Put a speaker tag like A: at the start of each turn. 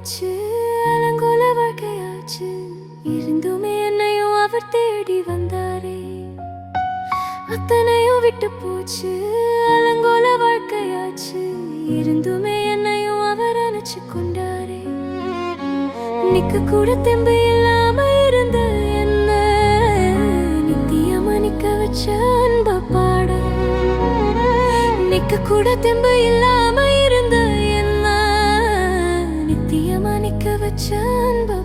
A: போச்சு, அலங்கோல வாழ்க்கையாச்சு. இருந்துமே என்னையும் அவர் தேடி வந்தாரே. அத்தனையும் விட்டு போச்சு, அலங்கோல வாழ்க்கையாச்சு. இருந்துமே என்னையும் அவர் அணைச்சு கொண்டாரே. நிக்க கூட தெம்பு இல்லாம இருந்த என்ன நித்தியமா நிக்க வச்ச அன்ப பாட. நிக்க கூட தெம்பு இல்லாம இருந்த என்ன நித்தியமா நிக்க வச்ச அன்ப